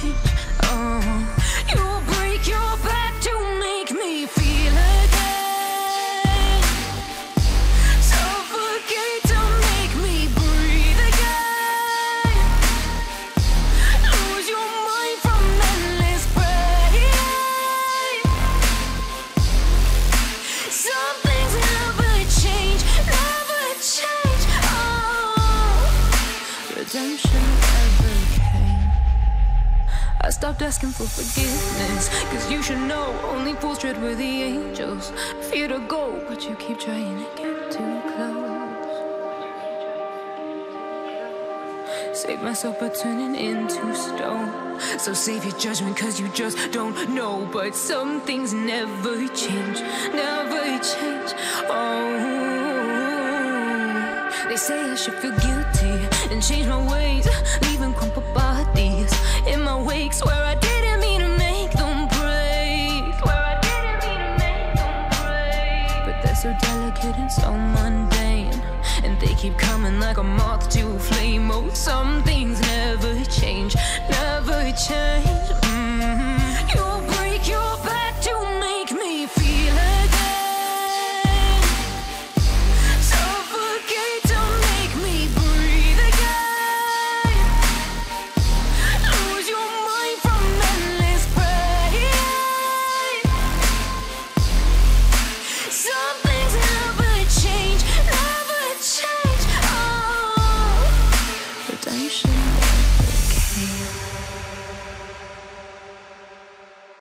change. You'll break your back to make me feel again. Suffocate to make me breathe again. Lose your mind from endless pain. Some things never change, never change. Redemption never came. I stopped asking for forgiveness, cause you should know only fools tread where the angels fear to go, but you keep trying to get too close. Save myself by turning into stone. So save your judgment cause you just don't know. But some things never change, never change. They say I should feel guilty and change my ways, leaving crumpled bodies in my wake. Swear I didn't mean to make them break. Swear I didn't mean to make them break. But they're so delicate and so mundane, and they keep coming like a moth to a flame. Oh, something